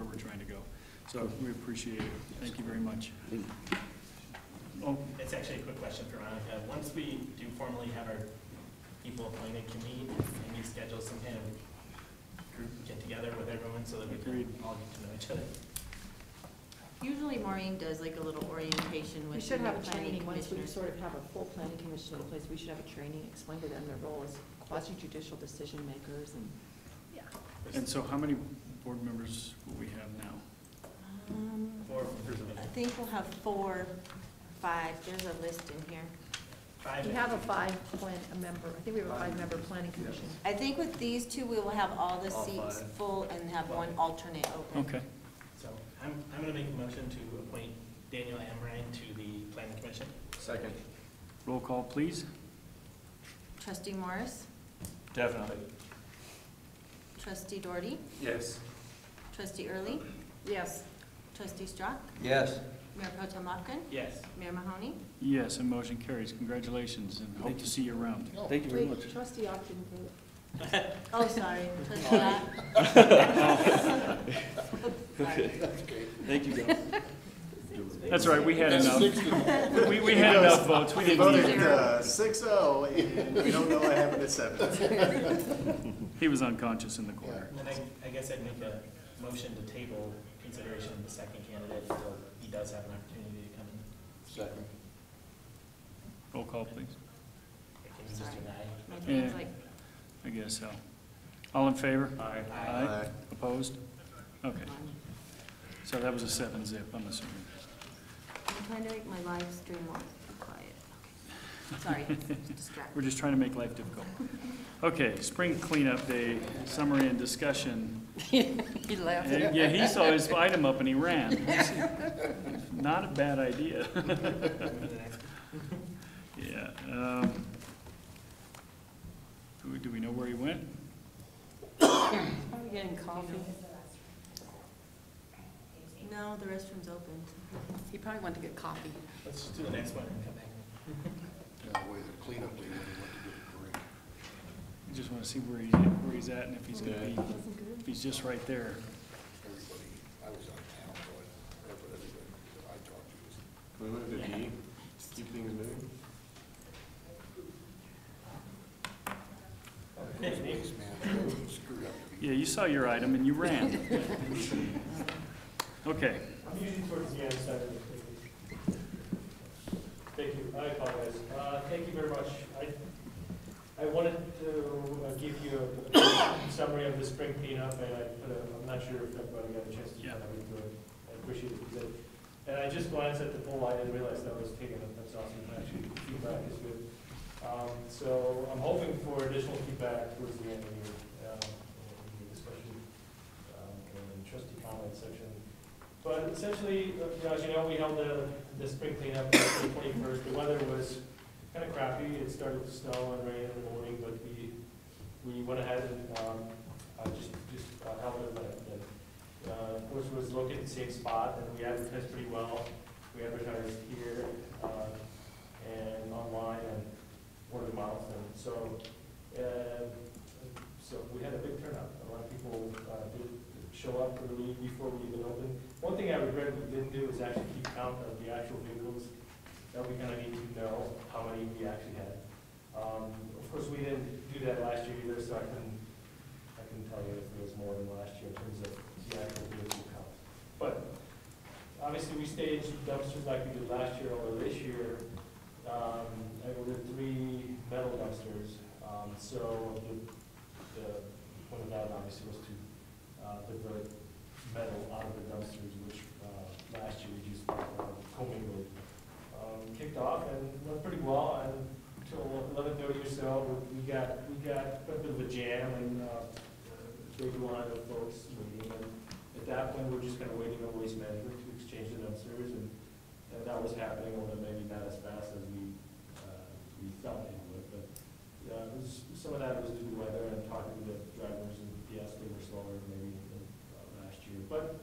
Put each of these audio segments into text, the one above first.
where we're trying to go. So we appreciate it. Thank you very much. Oh, It's actually a quick question for Monica. Once we do formally have our people appointed, can we maybe schedule some kind of get together with everyone so that we Agreed. can all get to know each other? Usually Maureen does like a little orientation with We should the have a planning training, once we commissioners. sort of have a full planning commission in place, we should have a training, explain to them their role as quasi-judicial decision makers and, yeah. and so how many board members will we have now? Or I think we'll have 4, 5, there's a list in here. five? We have a member, I think we have a 5-member planning commission. I think with these two, we will have all the All seats 5. full and have one alternate open. Okay. So I'm going to make a motion to appoint Daniel Amrine to the planning commission. Second. Roll call, please. Trustee Morris, Definitely. Trustee Doherty, Yes. Trustee Early, Yes. Trustee Strock, Yes. Mayor Pro Tem Lopkin, Yes. Mayor Mahoney. Yes, and motion carries. Congratulations, and hope to see you around. Thank you very much. Wait, trustee Ock didn't vote. Oh, sorry, Trustee Ott. Sorry. Thank you, guys. That's right, we had enough. We had enough votes. We We didn't need voted you. 6-0, and we don't know what happened at 7. He was unconscious in the corner. And then I guess I'd make a motion to table consideration of the second candidate until he does have an opportunity to come in. Second. Roll call, please. Can you just do an aye? My thing's like, I guess so. All in favor? Aye. Aye. Opposed? Okay, so that was a 7-zip, I'm assuming. I'm trying to make my live stream more quiet. Okay. Sorry, distracted. We're just trying to make life difficult. Okay, spring cleanup day, summary and discussion. He laughed. Yeah, he saw his item up and he ran. Not a bad idea. Yeah. Do we know where he went? Probably getting coffee. No, the restroom's open. He probably went to get coffee. Let's just do the next one and come back. The cleanup day when he went to get a drink. I just want to see where he's at and if he's going to be, if he's just right there. Everybody, I was out of town, so everybody that I talked to was. Can we move to D? Keep things moving? Ways, man, screwed up. Yeah, you saw your item and you ran. Okay. I'm usually towards the end side of the thing. Thank you, I apologize. Thank you very much. I wanted to give you a summary of the spring cleanup, and I'm not sure if everybody got a chance to kind of read through it. I appreciate it if you did. And I just glanced at the poll, I didn't realize that was taken up, that's awesome, actually, feedback is good. So I'm hoping for additional feedback towards the end of the year, in the discussion, and trustee comment section. But essentially, as you know, we held the spring cleanup on the 21st. The weather was kind of crappy. It started to snow and rain in the morning, but we went ahead and just held it. Of course, it was located in the same spot, and we advertised pretty well. We advertised here and online and word of mouth, and so we had a big turnout. A lot of people did show up early before we even opened. One thing I regret we didn't do is actually keep count of the actual vehicles. That we kind of need to know how many we actually had. Of course, we didn't do that last year either, so I can tell you if it was more than last year in terms of the actual vehicle count. But obviously, we staged dumpsters like we did last year, although this year I ordered 3 metal dumpsters. So the point of that obviously was to divert metal out of the dumpsters, which last year we just commingled. Kicked off and went pretty well, and until 11:30 or so, we got a bit of a jam and big line of folks waiting. And at that point, we're just kind of waiting on waste management to exchange the dumpsters, and that was happening, although maybe not as fast as we thought it would. But some of that was due to weather and talking to the drivers, and yes, they were slower maybe than last year. But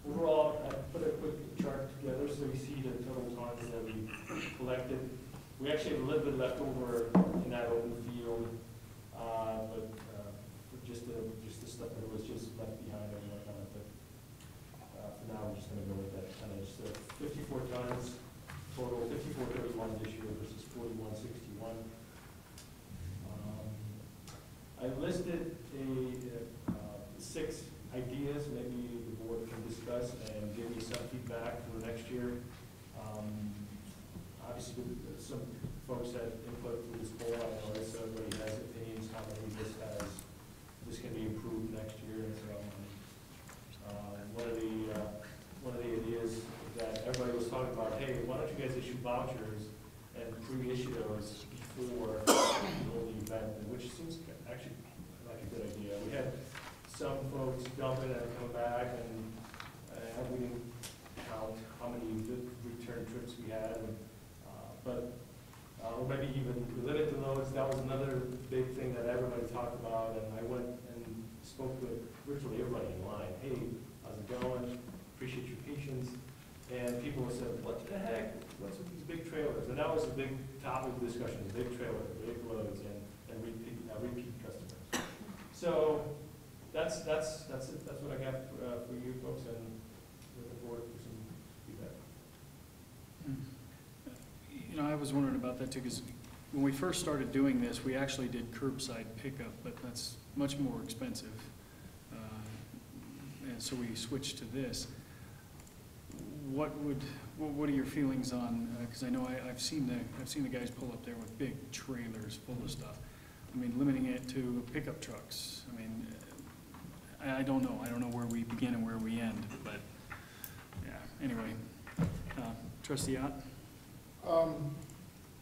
overall, I put a quick chart together so you see the total tons that we collected. We actually have a little bit left over in that open field, but for just the stuff that was just left behind and whatnot. But listed six ideas, maybe the board can discuss and give me some feedback for the next year. Obviously, some folks had input through this poll, I know so everybody has opinions, how many this can be improved next year, and so one of the ideas that everybody was talking about, hey, why don't you guys issue vouchers and pre-issue those before the whole event, which seems actually like a good idea. We had some folks dump it and come back, and we didn't count how many return trips we had, or maybe even limit the loads. That was another big thing that everybody talked about, and I went and spoke with virtually everybody in line. Hey, how's it going? Appreciate your patience. And people said, what the heck? What's with these big trailers? And that was a big topic of discussion, big trailers, big loads, and repeat customers. So that's it. That's what I got for you folks, and looking forward for some feedback. You know, I was wondering about that too, because when we first started doing this, we actually did curbside pickup, but that's much more expensive. And so we switched to this. What are your feelings on, because I know I've seen the guys pull up there with big trailers full of stuff. I mean, limiting it to pickup trucks. I mean, I don't know. I don't know where we begin and where we end, but yeah, anyway. Trustee Ott?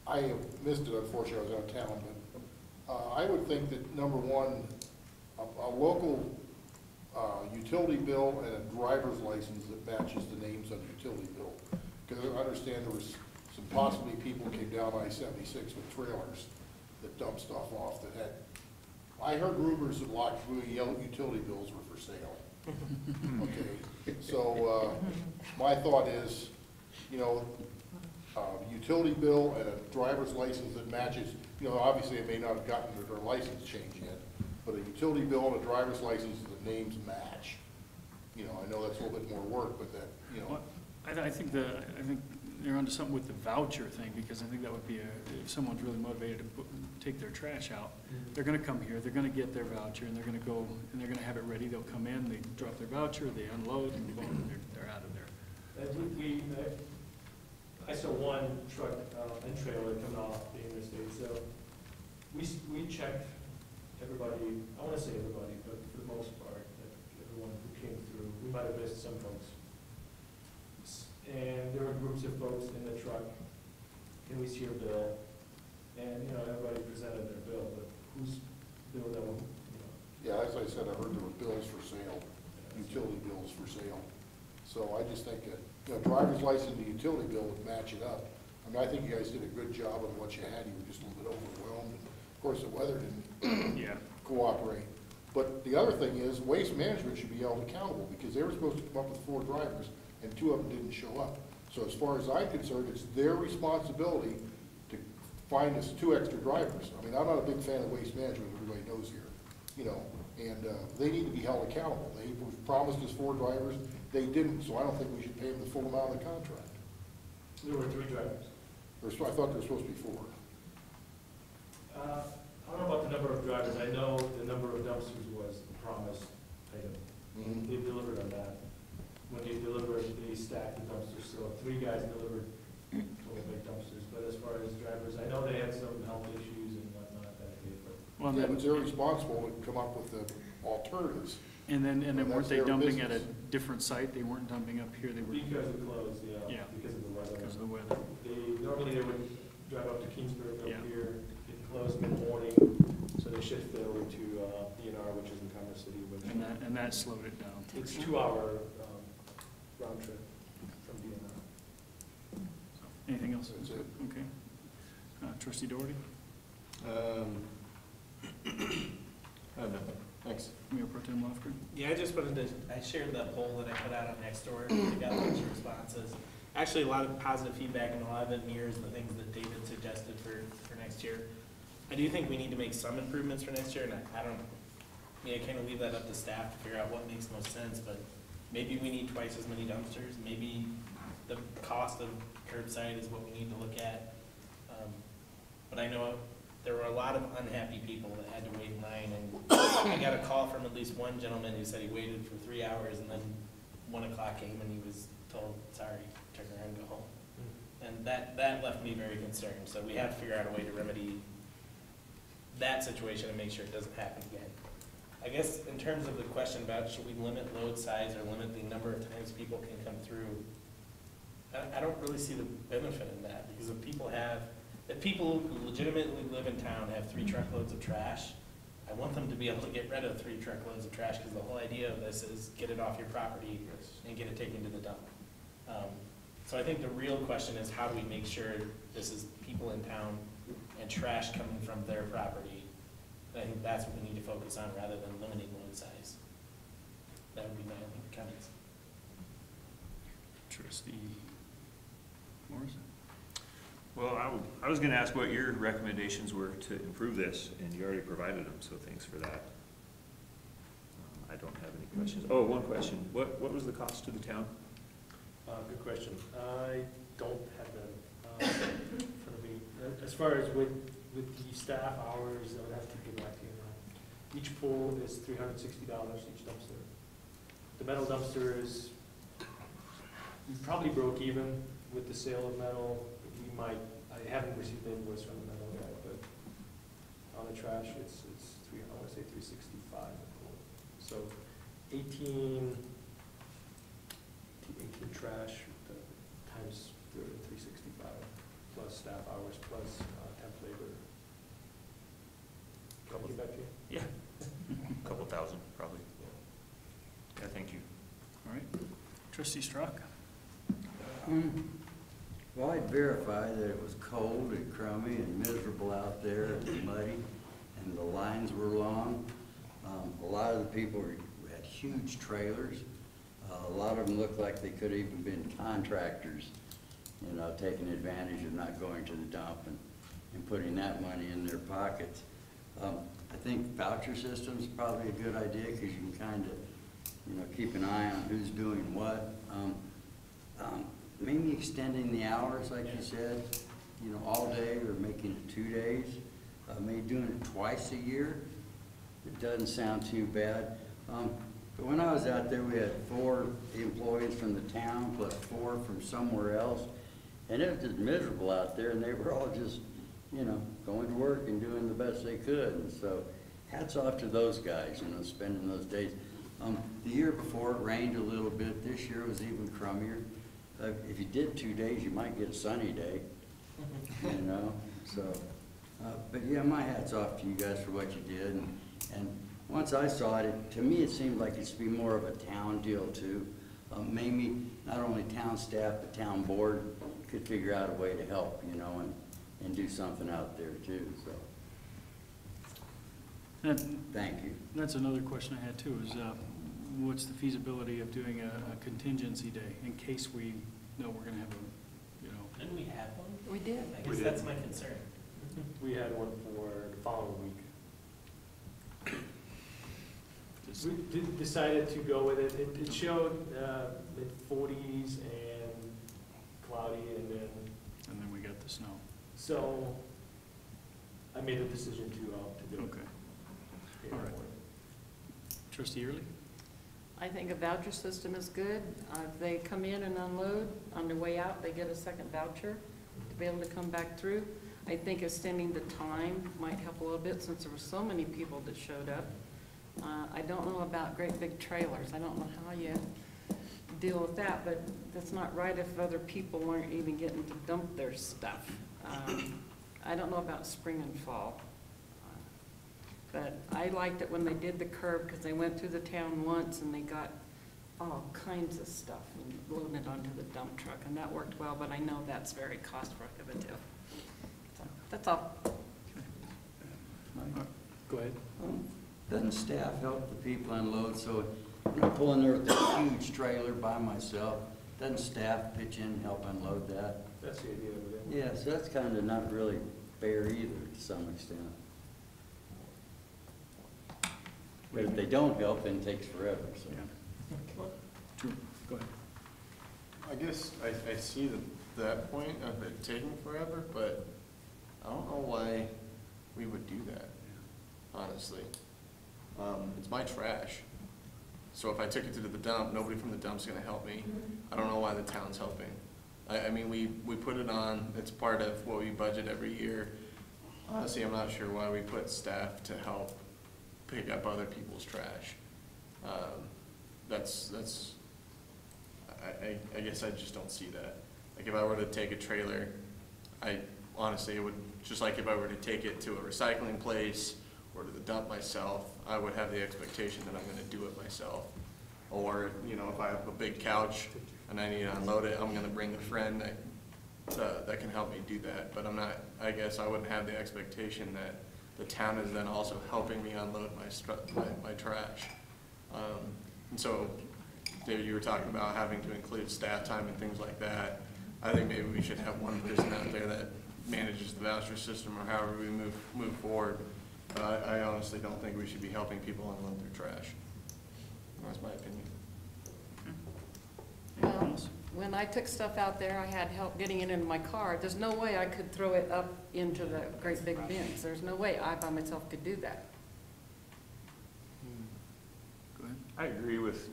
I missed it, unfortunately, I was out of town, but I would think that, number one, a local utility bill and a driver's license that matches the names on the utility bill. Because I understand there was some possibly people came down I-76 with trailers that dumped stuff off that had, I heard rumors that lots of yellow utility bills were for sale. Okay, so my thought is, you know, utility bill and a driver's license that matches, you know, obviously they may not have gotten their license changed yet, but a utility bill and a driver's license, the names match. You know, I know that's a little bit more work, but that, you know. Well, I think you're onto something with the voucher thing, because I think that would be if someone's really motivated to take their trash out, they're gonna come here, they're gonna get their voucher, and they're gonna go, and they're gonna have it ready, they'll come in, they drop their voucher, they unload, and boom, they're out of there. I saw one truck and trailer coming off the interstate, so we checked everybody, I want to say everybody, but for the most part, everyone who came through. We might have missed some folks. And there were groups of folks in the truck. Can we see your bill? And, you know, everybody presented their bill, but whose bill that one, you know? Yeah, as I said, I heard there were bills for sale, utility bills for sale. So I just think that, you know, driver's license and the utility bill would match it up. I mean, I think you guys did a good job on what you had. You were just a little bit overwhelmed. And of course, the weather didn't cooperate. But the other thing is, Waste Management should be held accountable, because they were supposed to come up with 4 drivers, and 2 of them didn't show up. So as far as I'm concerned, it's their responsibility to find us 2 extra drivers. I mean, I'm not a big fan of Waste Management, everybody knows here, you know, and they need to be held accountable. They promised us 4 drivers, they didn't, so I don't think we should pay them the full amount of the contract. There were 3 drivers. I thought there were supposed to be 4. I don't know about the number of drivers. I know the number of dumpsters was the promised item. Mm-hmm. They delivered on that. When they delivered, they stacked the dumpsters, so 3 guys delivered total big dumpsters. But as far as drivers, I know they had some health issues and whatnot that day, but. Well, Yeah, then, but they're responsible to come up with the alternatives. and then Well, weren't that's they their dumping at a business. different site? They weren't dumping up here, they were Because it closed, Yeah. because of the weather. because of the weather. Normally they would drive up to Kingsburg up Yeah. here, get closed mid-morning, so they shift over to DNR, which is in Commerce City, which And that slowed it down. it's 2-hour round trip from DNR. Anything else? That's it. Okay. Trustee Doherty? I have nothing. Thanks. Mayor Pro Tem Lofgren? Yeah, I just wanted to, I shared the poll that I put out on Nextdoor, I got a bunch of responses. Actually, a lot of positive feedback, and a lot of it mirrors the things that David suggested for next year. I do think we need to make some improvements for next year, and I kind of leave that up to staff to figure out what makes most sense, but maybe we need twice as many dumpsters, maybe the cost of curbside is what we need to look at. But I know there were a lot of unhappy people that had to wait in line, and I got a call from at least one gentleman who said he waited for 3 hours, and then 1 o'clock came and he was told, sorry, turn around and go home. And that left me very concerned, so we have to figure out a way to remedy that situation and make sure it doesn't happen again. I guess in terms of the question about should we limit load size or limit the number of times people can come through, I don't really see the benefit in that, because if people who legitimately live in town have 3 truckloads of trash, I want them to be able to get rid of 3 truckloads of trash, because the whole idea of this is get it off your property and get it taken to the dump. So I think the real question is, how do we make sure this is people in town and trash coming from their property? And I think that's what we need to focus on, rather than limiting load size. That would be my only comments. Trustee Morrison? Well, I was gonna ask what your recommendations were to improve this, and you already provided them, so thanks for that. I don't have any questions. Oh, one question. What was the cost to the town? Good question. I don't have that in front of me. As far as with the staff hours, I would have to get back to you. Each pool is $360, each dumpster. The metal dumpster is, we probably broke even with the sale of metal. We might, I haven't received an invoice from the metal guy, but on the trash, it's I want to say 365 a pool. So 18 trash times 365 plus staff hours plus temp labor. Can I get back to you? Yeah. A couple thousand, probably. Yeah, thank you. All right. Trustee Strzok? Well, I'd verify that it was cold and crummy and miserable out there and muddy, and the lines were long. A lot of the people had huge trailers. A lot of them looked like they could have even been contractors, you know, taking advantage of not going to the dump and putting that money in their pockets. I think voucher system's probably a good idea, because you can kind of, you know, keep an eye on who's doing what. Maybe extending the hours, like you said, you know, all day, or making it 2 days. Maybe doing it twice a year. It doesn't sound too bad. But when I was out there, we had 4 employees from the town plus 4 from somewhere else. And it was just miserable out there, and they were all just, you know, going to work and doing the best they could. And so hats off to those guys, you know, spending those days. The year before, it rained a little bit. This year was even crummier. If you did 2 days, you might get a sunny day, you know. So, but yeah, my hat's off to you guys for what you did. And once I saw it, to me, it seemed like it should be more of a town deal too. Maybe not only town staff, but town board could figure out a way to help, you know, and do something out there too, so. Thank you. That's another question I had too, is what's the feasibility of doing a contingency day in case we know we're gonna have a, you know. Didn't we have one? We did. I We guess did. that's my concern. We had one for the following week. just- We decided to go with it. It showed mid-40s and cloudy, and then, we got the snow. so I made a decision to do it. Okay. Yeah. All right. Trustee Early? I think a voucher system is good. If they come in and unload, on their way out, they get a second voucher to be able to come back through. I think extending the time might help a little bit, since there were so many people that showed up. I don't know about great big trailers. I don't know how you deal with that, but that's not right if other people aren't even getting to dump their stuff. I don't know about spring and fall. But I liked it when they did the curb, because they went through the town once and they got all kinds of stuff and loaded it onto the dump truck, and that worked well, but I know that's very cost prohibitive. So, that's all. Go ahead. Doesn't staff help the people unload? So I'm not pulling there with a huge trailer by myself. Doesn't staff pitch in and help unload that? That's the idea of it. Yeah, so that's kind of not really fair either, to some extent. But if they don't help, then it takes forever, so. Yeah. True. Go ahead. I guess I see that point of it taking forever, but I don't know why we would do that, honestly. It's my trash. So if I took it to the dump, nobody from the dump's gonna help me. I don't know why the town's helping. I mean, we put it on, it's part of what we budget every year. Honestly, I'm not sure why we put staff to help pick up other people's trash. I guess I just don't see that. Like if I were to take a trailer, honestly, it would, just like if I were to take it to a recycling place or to the dump myself, I would have the expectation that I'm gonna do it myself. Or, you know, if I have a big couch and I need to unload it, I'm gonna bring a friend that can help me do that. But I guess I wouldn't have the expectation that the town is then also helping me unload my trash. And so, David, you were talking about having to include staff time and things like that. I think maybe we should have one person out there that manages the voucher system or however we move forward. But I honestly don't think we should be helping people unload their trash. That's my opinion. Well, when I took stuff out there, I had help getting it into my car. There's no way I could throw it up into the great big bins. There's no way I by myself could do that. Go ahead. I agree with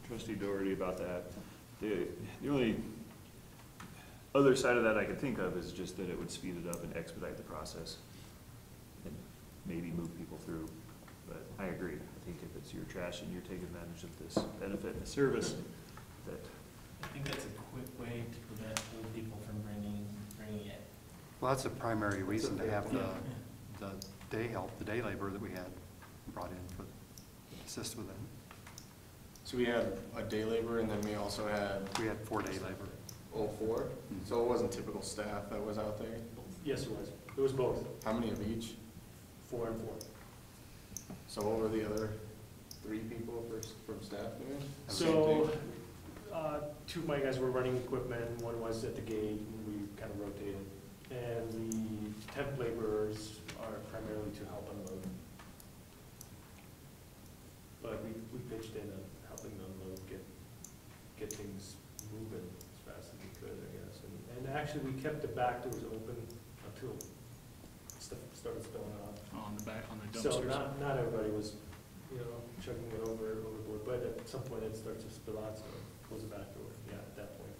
Trustee Doherty about that. The only other side of that I could think of is just that it would speed it up and expedite the process and maybe move people through. But I agree. I think if it's your trash and you're taking advantage of this benefit and the service, that I think that's a quick way to prevent old people from bringing it. Well, that's a primary reason to have Yeah. the day help, the day labor that we had brought in for assist with it. So we had a day labor and then we also had We had 4-day labor. all four? So it wasn't typical staff that was out there? Yes, it was. It was both, How many of each? 4 and 4. So what were the other 3 people from staff doing? So, 2 of my guys were running equipment, one was at the gate, and we kind of rotated. And the temp laborers are primarily to help unload. But we pitched in on helping unload, get things moving as fast as we could, I guess. And actually, we kept the back doors open until stuff started spilling out. On the back, on the So dumpsters. not everybody was, chugging it overboard, but at some point it starts to spill out, so close the back door, yeah, at that point.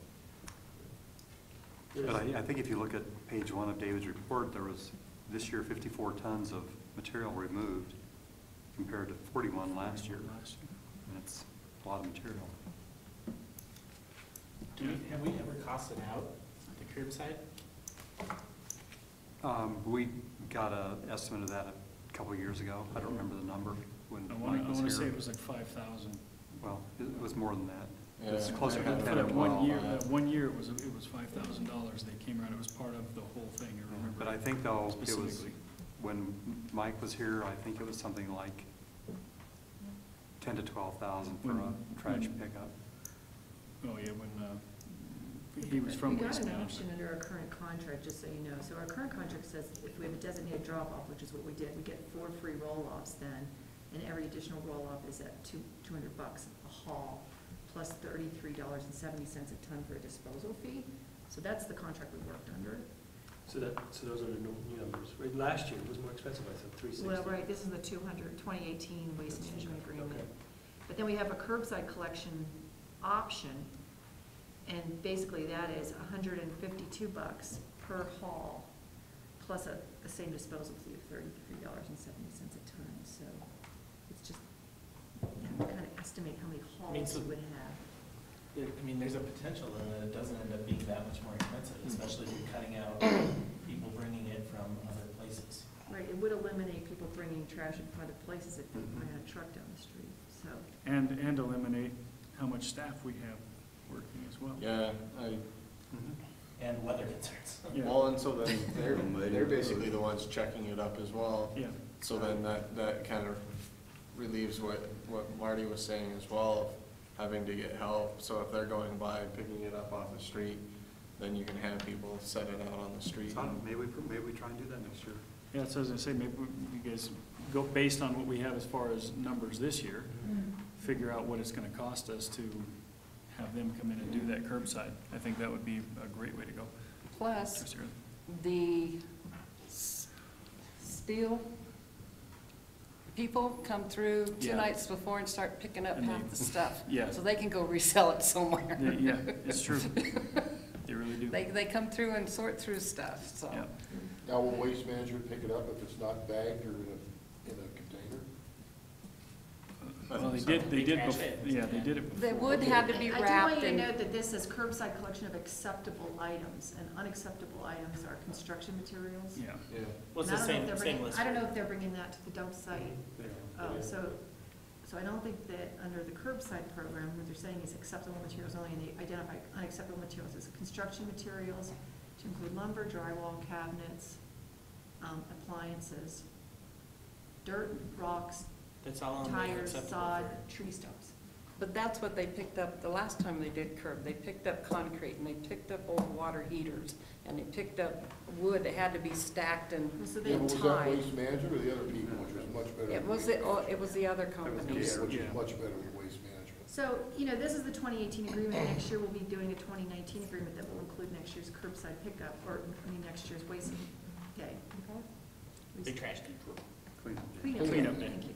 But I think if you look at page 1 of David's report, there was this year 54 tons of material removed compared to 41 last year. And it's a lot of material. Have we ever costed out the curbside? We got an estimate of that a couple of years ago. I don't remember the number when I Mike was want to say here. it was like 5,000. Well, it was more than that. Yeah, It's closer to I had 10 For or that 12. one year, it was $5,000. They came around, it was part of the whole thing, I remember. But I think though, it was, Specifically. when Mike was here, I think it was something like 10 to 12,000 for a trash pickup. Oh, yeah, when he was from Waste We got an Management. option under our current contract, just so you know. So our current contract says if we have a designated drop-off, which is what we did, we get 4 free roll-offs then, and every additional roll-off is at $200 a haul, plus $33.70 a ton for a disposal fee. So that's the contract we worked under. So those are the new numbers. Right, last year it was more expensive, I thought, $360. Well, right, this is the 2018 Waste Management Agreement. Okay. But then we have a curbside collection option, and basically that is $152 per haul, plus the same disposal fee of $33.70 a ton. So it's just, kind of estimate how many hauls so- you would have. There's a potential that it doesn't end up being that much more expensive, especially if you're cutting out people bringing it from other places. Right, it would eliminate people bringing trash in from other places if they ran a truck down the street, so. And eliminate how much staff we have working as well. Yeah, And weather concerns. Yeah. well, and so then they're basically the ones checking it up as well. Yeah. So then that kind of relieves what Marty was saying as well, of having to get help. So if they're going by and picking it up off the street, then you can have people set it out on the street. So maybe we try and do that next year. Yeah, so as I say, maybe you guys go based on what we have as far as numbers this year, figure out what it's gonna cost us to have them come in and do that curbside. I think that would be a great way to go. Plus, Trustee Early. the steel. People come through 2 Yeah. nights before and start picking up And half they- the stuff. Yeah. So they can go resell it somewhere. Yeah, it's true. They really do. They come through and sort through stuff, so. Yeah. Now, will Waste Management pick it up if it's not bagged or in a container? Well, they So- did, Trash it. yeah, they did it before. They would have to be I do want wrapped you to in. note that this says curbside collection of acceptable items, and unacceptable items are construction materials. Yeah. Yeah. What's And the I don't know if same, they're same bringing- list? I don't know if they're bringing that to the dump site. Yeah. Oh, so I don't think that under the curbside program, what they're saying is acceptable materials only, and they identify unacceptable materials as construction materials, to include lumber, drywall, cabinets, appliances, dirt, rocks, That's all on the tires, acceptable sod, for- tree stumps. But that's what they picked up the last time they did curb. They picked up concrete and they picked up old water heaters and they picked up wood that had to be stacked and So Yeah, they but was that tied. Waste Management or the other people, which was much better? it was, it was the other company. Yeah, which Yeah. is much better than Waste Management. So, this is the 2018 agreement. Next year, we'll be doing a 2019 agreement that will include next year's curbside pickup, next year's waste day. Big trash can. Cleanup day. Thank you.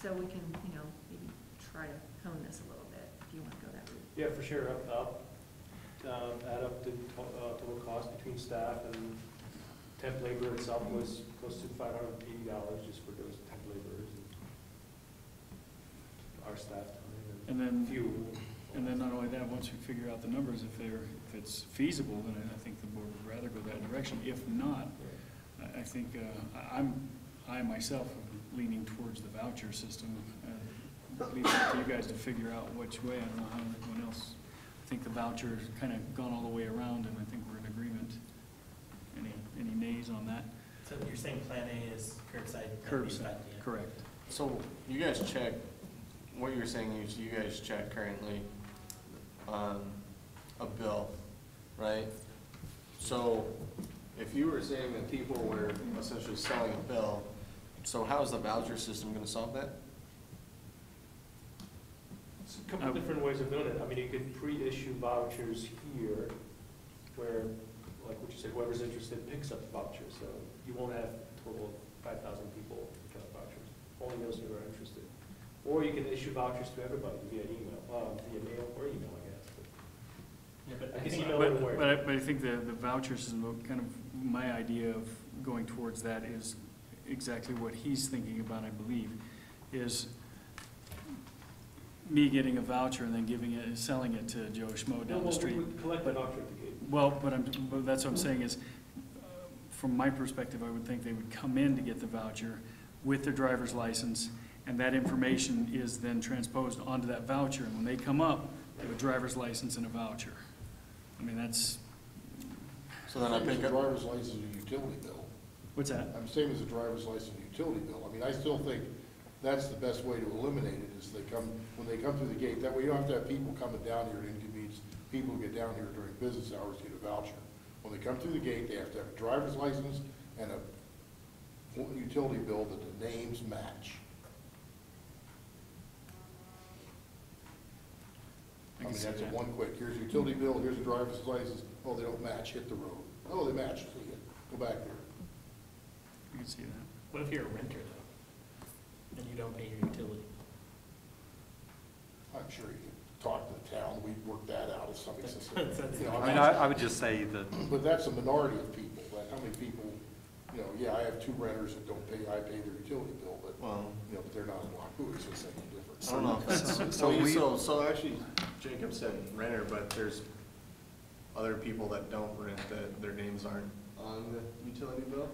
So we can, maybe try to hone this a little bit, if you want to go that route. Yeah, for sure, add up the total cost between staff and temp labor itself was close to $580 just for those temp laborers and our staff time And and then, fuel. and then not only that, once we figure out the numbers, if it's feasible, then I think the board would rather go that direction. If not, I think, I myself am leaning towards the voucher system. Leave it up to you guys to figure out which way. I don't know how everyone else. I think the voucher's kind of gone all the way around, and I think we're in agreement. Any nays on that? So you're saying Plan A is curbside? Curbside, correct. So you guys check, what you're saying is you guys check currently on a bill, right? So if you were saying that people were essentially selling a bill, so how is the voucher system gonna solve that? It's a couple different ways of doing it. I mean, you could pre-issue vouchers here where, like what you said, whoever's interested picks up the voucher. So you won't have a total of 5,000 people pick up vouchers, only those who are interested. Or you can issue vouchers to everybody via email, via mail or email, I guess. Yeah, but I I guess think, email would work. But I think the voucher system, kind of my idea of going towards that is exactly what he's thinking about, I believe, is me getting a voucher and then selling it to Joe Schmo down the street. We'll collect the voucher at the gate. Well, but that's what I'm saying is, from my perspective, I would think they would come in to get the voucher with their driver's license, and that information is then transposed onto that voucher, and when they come up, they have a driver's license and a voucher. I mean, that's, So then I Same as pick a up, driver's license and utility bill. what's that? I'm same as a driver's license and utility bill. I mean, I still think that's the best way to eliminate it, is when they come through the gate. That way you don't have to have people coming down here to inconvenience people who get down here during business hours to get a voucher. When they come through the gate, they have to have a driver's license and a utility bill that the names match. I can mean, see that's a that. one quick, here's a utility bill, here's a driver's license, oh, they don't match, hit the road. Oh, they match, see it, go back there. You can see that. what if you're a renter though, and you don't pay your utility? I'm sure you could talk to the town, we'd work that out if somebody says, That's- you know, I mean, I would just say that, but that's a minority of people, how many people, yeah, I have two renters that don't pay, I pay their utility bill, but, well, but they're not in Wacoo, so it's any different. I don't know. So actually, Jacob said renter, but there's other people that don't rent, that their names aren't on the utility bill?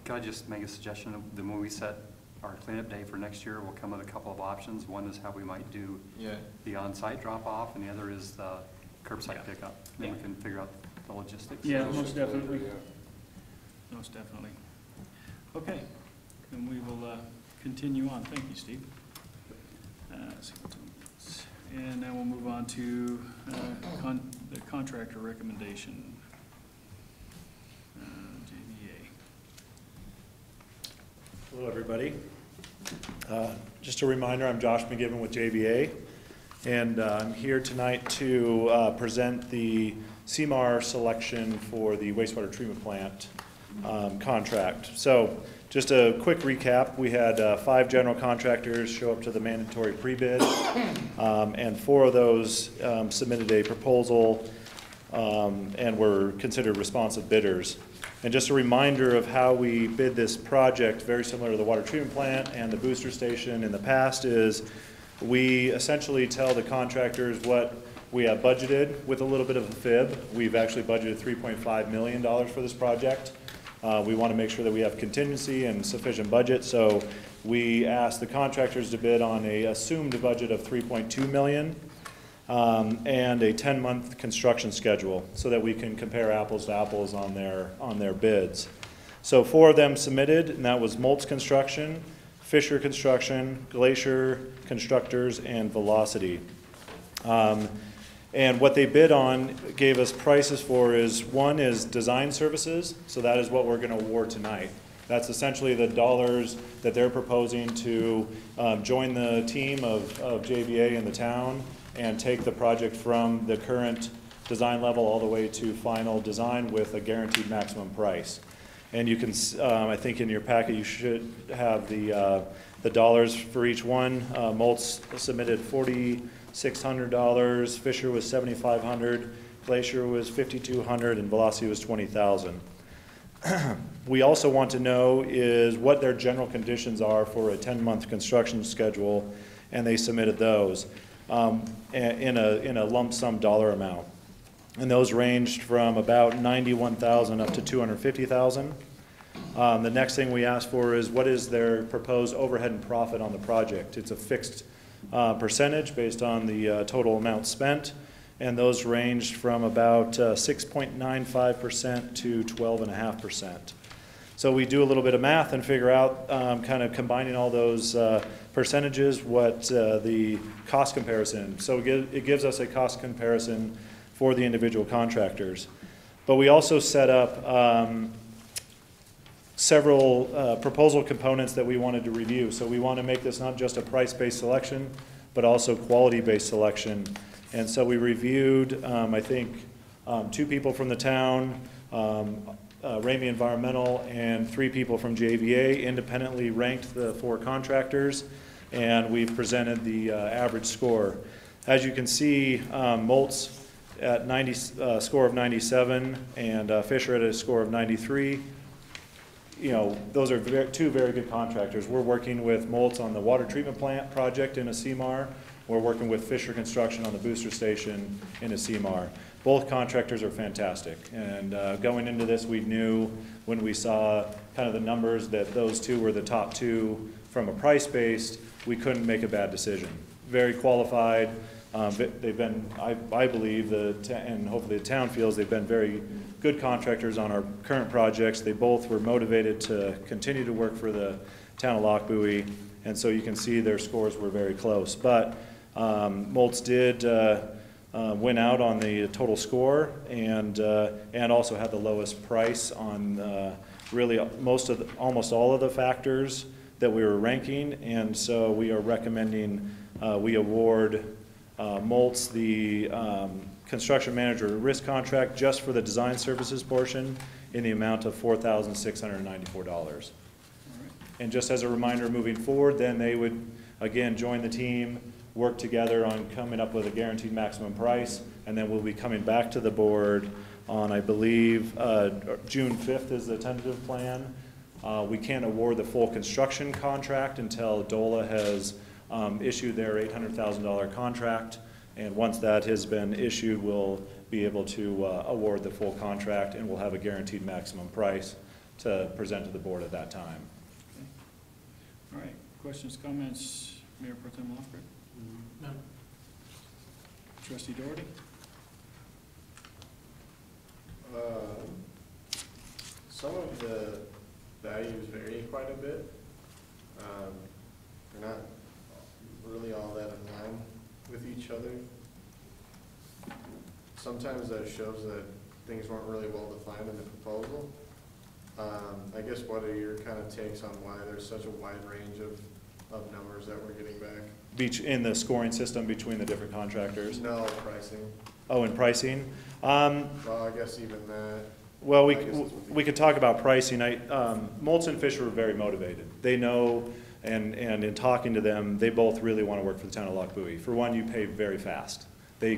could I just make a suggestion? That when we set our cleanup day for next year, we'll come with a couple of options. One is how we might do Yeah. the on-site drop-off, and the other is the curbside Yeah. pickup. Then we can figure out the logistics. Yeah, Those most are- definitely. yeah. Most definitely. Okay, then we will continue on. Thank you, Steve. Let's see what's on this. And now we'll move on to the contractor recommendation. JVA. Hello, everybody. Just a reminder, I'm Josh McGivern with JVA, and I'm here tonight to present the CMAR selection for the wastewater treatment plant. contract. So just a quick recap, we had 5 general contractors show up to the mandatory pre-bid, and 4 of those submitted a proposal and were considered responsive bidders. And just a reminder of how we bid this project, very similar to the water treatment plant and the booster station in the past, is we essentially tell the contractors what we have budgeted with a little bit of a fib. We've actually budgeted $3.5 million for this project. We want to make sure that we have contingency and sufficient budget, so we asked the contractors to bid on a assumed budget of $3.2 million and a 10-month construction schedule so that we can compare apples to apples on their bids. So 4 of them submitted, and that was Moltz Construction, Fisher Construction, Glacier Constructors, and Velocity. And what they bid on, gave us prices for, is one is design services, so that is what we're going to award tonight. That's essentially the dollars that they're proposing to join the team of JVA in the town and take the project from the current design level all the way to final design with a guaranteed maximum price. And you can, I think in your packet you should have the dollars for each one. Moltz submitted $4,600, Fisher was $7,500, Glacier was $5,200, and Velocity was $20,000. We also want to know is what their general conditions are for a 10-month construction schedule, and they submitted those in a lump sum dollar amount. And those ranged from about $91,000 up to $250,000. The next thing we asked for is what is their proposed overhead and profit on the project. It's a fixed percentage based on the total amount spent, and those ranged from about 6.95% to 12.5%. So we do a little bit of math and figure out, kind of combining all those percentages, what the cost comparison. So it gives us a cost comparison for the individual contractors. But we also set up several proposal components that we wanted to review. So we want to make this not just a price-based selection, but also quality-based selection. And so we reviewed, I think, 2 people from the town, Ramey Environmental, and 3 people from JVA, independently ranked the 4 contractors, and we've presented the average score. As you can see, Moltz at score of 97, and Fisher at a score of 93. You know, those are 2 very good contractors. We're working with Moltz on the water treatment plant project in a CMAR. We're working with Fisher Construction on the booster station in a CMAR. Both contractors are fantastic. And going into this, we knew when we saw kind of the numbers that those 2 were the top 2 from a price-based, we couldn't make a bad decision. Very qualified. They've been, I believe, and hopefully the town feels they've been very good contractors on our current projects. They both were motivated to continue to work for the town of Lochbuie, and so you can see their scores were very close. But Moltz did win out on the total score, and also had the lowest price on really almost all of the factors that we were ranking, and so we are recommending we award Moltz the construction manager risk contract just for the design services portion in the amount of $4,694. And just as a reminder, moving forward, then they would again join the team, work together on coming up with a guaranteed maximum price, and then we'll be coming back to the board on, I believe, June 5th is the tentative plan. We can't award the full construction contract until DOLA has issued their $800,000 contract, and once that has been issued, we'll be able to award the full contract, and we'll have a guaranteed maximum price to present to the board at that time. Okay. All right, questions, comments, Mayor Pro Tem Lofgren? No. Trustee Doherty? Some of the values vary quite a bit. They're not really all that in line with each other. Sometimes that shows that things weren't really well defined in the proposal. I guess what are your kind of takes on why there's such a wide range of numbers that we're getting back? In the scoring system between the different contractors? No, pricing. Oh, and pricing? Well, I guess even that. Well, I guess that's what we could talk about pricing. Moltz and Fisher were very motivated. They know, and in talking to them, they both really want to work for the town of Lochbuie. For one, you pay very fast.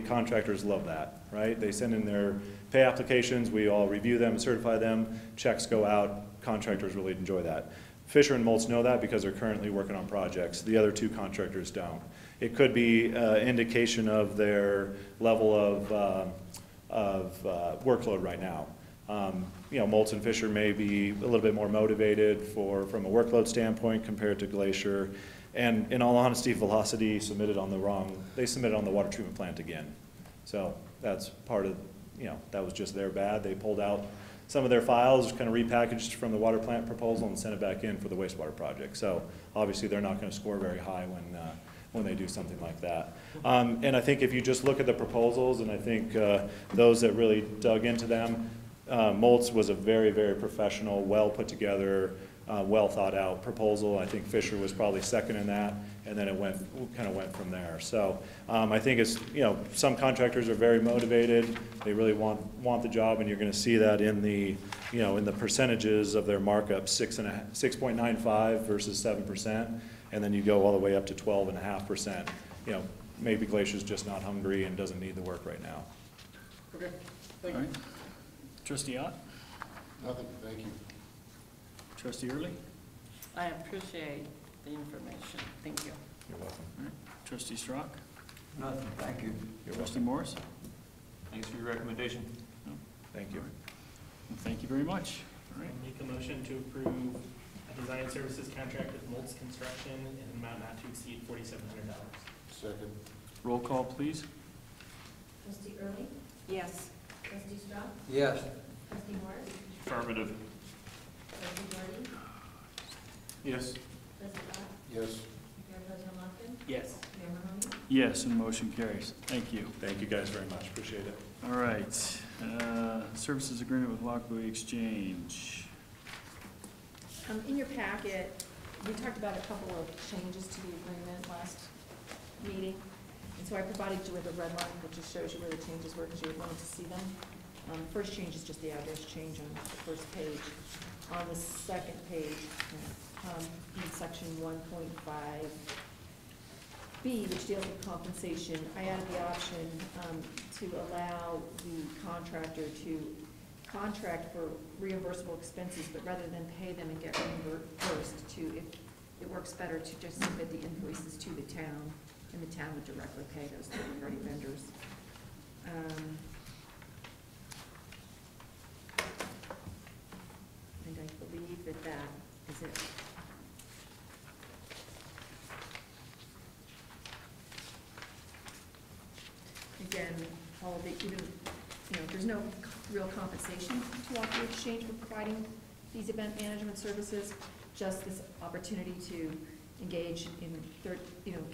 Contractors love that, right? They send in their pay applications, we all review them, certify them, checks go out, contractors really enjoy that. Fisher and Moltz know that because they're currently working on projects. The other two contractors don't. It could be an indication of their level of workload right now. You know, Moltz and Fisher may be a little bit more motivated from a workload standpoint compared to Glacier. And in all honesty, Velocity submitted on the water treatment plant again. So that's part of, you know, that was just their bad. They pulled out some of their files, kind of repackaged from the water plant proposal and sent it back in for the wastewater project. So obviously they're not going to score very high when they do something like that. And I think if you just look at the proposals, and I think those that really dug into them, Moltz was a very, very professional, well put together, well thought out proposal. I think Fisher was probably second in that, and then it kind of went from there. So I think it's, you know, some contractors are very motivated. They really want the job, and you're going to see that in the, you know, in the percentages of their markup, 6.95 versus 7%, and then you go all the way up to 12.5%. You know, maybe Glacier's just not hungry and doesn't need the work right now. Okay, thank you. Trustee Ott? Nothing, thank you. Trustee Early? I appreciate the information. Thank you. You're welcome. All right. Trustee Strock? Nothing, thank you. Trustee Morris? Thanks for your recommendation. Thank you. Well, thank you very much. All right. Make a motion to approve a design services contract with Moltz Construction in an amount not to exceed $4,700. Second. Roll call, please. Trustee Early? Yes. Trustee Strong? Yes. Trustee Morris? Affirmative. Trustee Gordon? Yes. Trustee Ott? Yes. Mayor Pro Tem Lofton? Yes. Mayor Mahoney? Yes, and motion carries. Thank you. Thank you guys very much. Appreciate it. All right. Services agreement with Lochbuie Exchange. In your packet, we talked about a couple of changes to the agreement last meeting. And so I provided you with a red line that just shows you where the changes were because you wanted to see them. First change is just the address change on the first page. On the second page, in section 1.5B, which deals with compensation, I added the option to allow the contractor to contract for reimbursable expenses, but rather than pay them and get reimbursed, it works better to just submit the invoices to the town, and the town would directly pay those third-party vendors. And I believe that is it. Again, all of it, even, you know, there's no real compensation to Lochbuie Exchange for providing these event management services, just this opportunity to engage in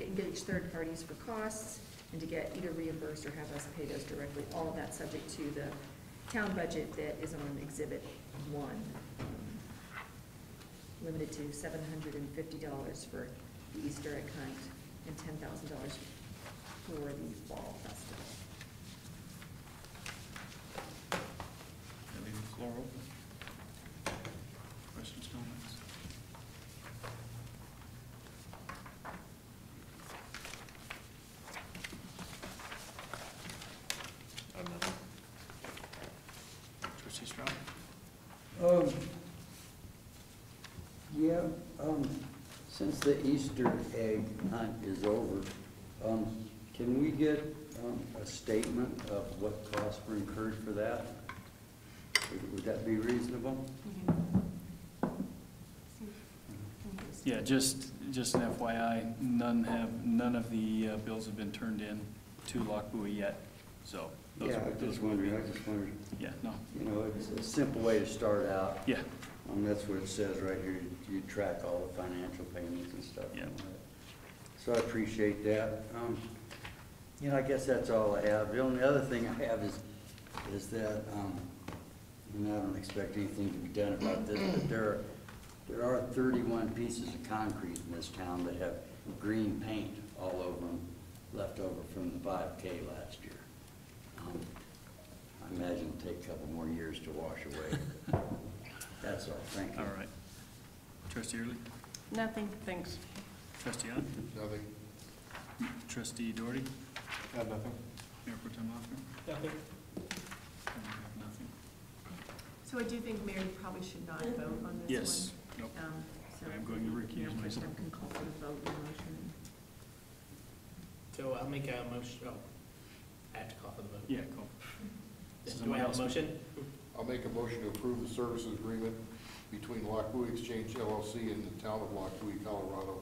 engage third parties for costs and to get either reimbursed or have us pay those directly. All of that subject to the town budget that is on Exhibit 1, limited to $750 for the Easter egg hunt and $10,000 for the fall festival. I leave the floor open. Questions, comments? Trustee Strong? Yeah, since the Easter egg hunt is over, can we get a statement of what costs were incurred for that? Would that be reasonable? Yeah, just an FYI, none of the bills have been turned in to Lochbuie yet, so. Yeah, I just wondered, Yeah, no, you know, it's a simple way to start out. yeah, That's what it says right here, you track all the financial payments and stuff. Yeah. So I appreciate that. You know, I guess that's all I have. The only other thing I have is that, and I don't expect anything to be done about this, but there are 31 pieces of concrete in this town that have green paint all over them, left over from the 5K last year. imagine it'll take a couple more years to wash away. That's all, thank you. All right. Trustee Early? Nothing, thanks. Trustee Hunt? Nothing. Trustee Doherty? Got nothing. Mayor Pro Tem Hoffman? Nothing. I have nothing. So I do think Mary probably should not vote on this one. Yes. Nope. So I'm going to recuse Mayor Pro myself. Tem can call for the vote in the motion. So I'll make a motion, oh, I have to call for the vote. Yeah, cool. Do I Somebody have else. a motion? I'll make a motion to approve the services agreement between Lockwood Exchange LLC and the town of Lockwood, Colorado,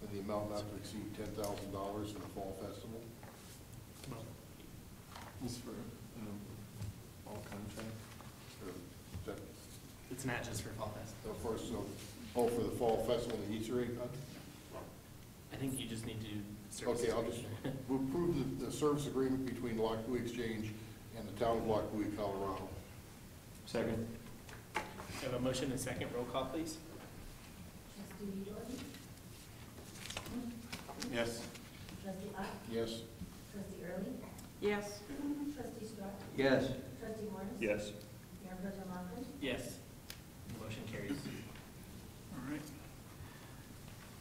in the amount not to exceed $10,000 for the fall festival. This for, all contract? Or is that, It's not just for Fall Fest. for the fall festival and the Easter egg hunt? I think you just need to do services. Okay, I'll just, we'll approve the service agreement between Lockwood Exchange and the town of Lockwood, Colorado. Second. I have a motion and a second. Roll call, please. Trustee Doherty? Yes. Trustee Ott? Yes. Trustee Early? Yes. Trustee Stark? Yes, Trustee Morris? Yes. Mayor Pro Tem Hoffman? Yes. Motion carries. All right.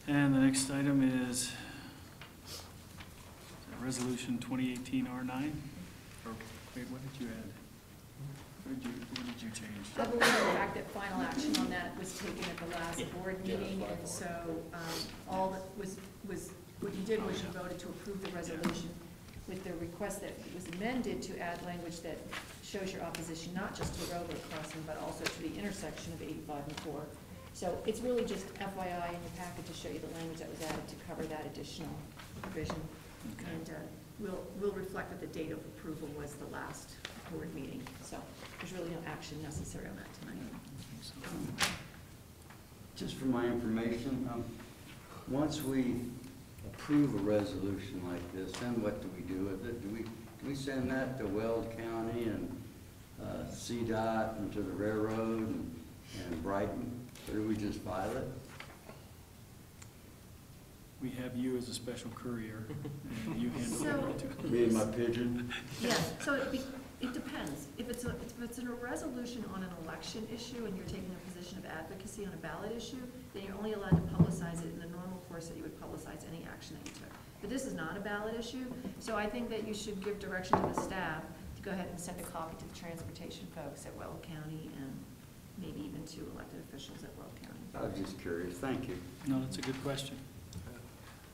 And the next item is Resolution 2018 R9? Or, wait, what did you add? What did you change? I believe in fact that final action on that was taken at the last board Yeah, meeting, that's and what so, all that was, what you did was you voted to approve the resolution with the request that it was amended to add language that shows your opposition not just to railroad crossing, but also to the intersection of 85 and 4. So it's really just FYI in your packet to show you the language that was added to cover that additional provision. Okay. And we'll reflect that the date of approval was the last board meeting, so there's really no action necessary on that tonight. just for my information, once we approve a resolution like this, then what do we do with it? Do we send that to Weld County and CDOT and to the railroad and Brighton, or do we just file it? We have you as a special courier, and you handle So- everything. Me and my pigeon? Yeah, so it depends. If it's a resolution on an election issue and you're taking a position of advocacy on a ballot issue, then you're only allowed to publicize it in the normal course that you would publicize any action that you took. But this is not a ballot issue, so I think that you should give direction to the staff to go ahead and send a copy to the transportation folks at Weld County and maybe even to elected officials at Weld County. I was just curious, thank you. No, that's a good question.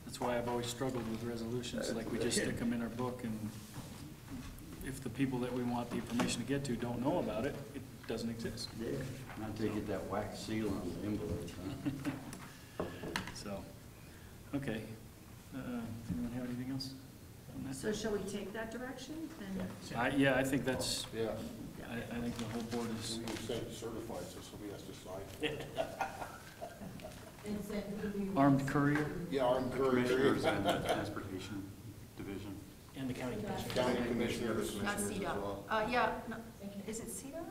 That's why I've always struggled with resolutions, like we just stick them in our book, and if the people that we want the information to get to don't know about it, it doesn't exist. Yeah. I take it that wax seal on the envelope, huh? So, okay. Anyone have anything else on that? So shall we take that direction? And I think that's, Yeah, I think the whole board is, we sent certified, so somebody has to sign. And send who we. armed courier? Yeah, armed Commissioners courier. and the Transportation Division. And the county commissioner. County commissioners. not Commissioners as CDOT. well. Yeah, no, is it CDOT?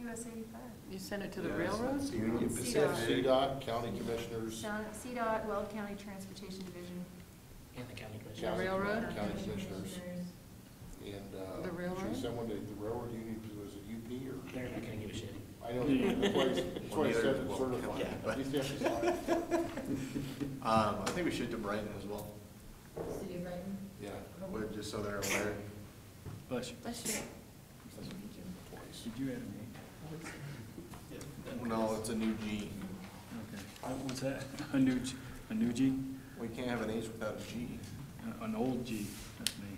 US 85? You send it to the Yeah, railroad? it's Union CDOT. Pacific. CDOT, county commissioners. CDOT, Weld County Transportation Division. And the county commissioner. county- railroad? County commissioners. And, The railroad? she sent one to the railroad union, was it UP or? They're not gonna give a shit. I know, that's why I said it's certified, Yeah. at least they have to sign. I think we should to Brighton as well, City of Brighton? Yeah, just so they're aware. Bless you. Bless you. twice. Did you add an No, it's a new G. A? Okay. What's that? A new G? We can't have an H without a G. An old G, that's me.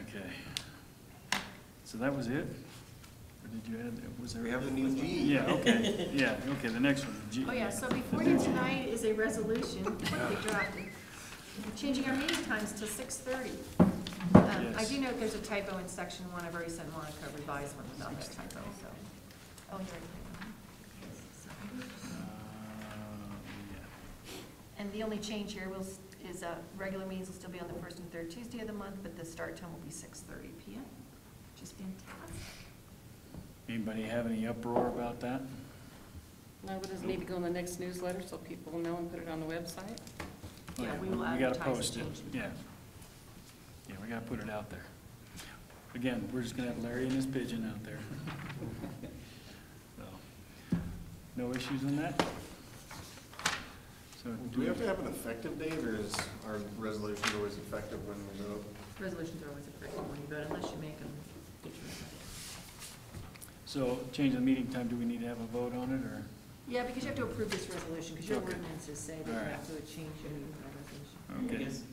Okay. So that was it? Or did you add, was there? We have the new G. Yeah, okay, yeah, okay, the next one, G. Oh, yeah, so before you tonight is a resolution, quickly drafted, changing our meeting times to 6:30. I Yes. do note there's a typo in section 1, I've already sent Monica a revised one without that typo, so. Oh, here it is. Yeah. And the only change here is regular meetings will still be on the first and third Tuesday of the month, but the start time will be 6:30 PM, which is fantastic. Anybody have any uproar about that? No, but does it need to go in the next newsletter so people will know and put it on the website? Oh, Yeah, we will We gotta advertise post the it, change. yeah. Yeah, we gotta put it out there. Again, we're just gonna have Larry and his pigeon out there. So, no issues on that? So, Do we have to have an effective date, or is our resolution always effective when we vote? Resolutions are always effective when you vote, unless you make them. So, change the meeting time, do we need to have a vote on it, or? Yeah, because you have to approve this resolution, because your Okay. ordinances say that you All right. have to change your meeting by resolution. I Okay, guess,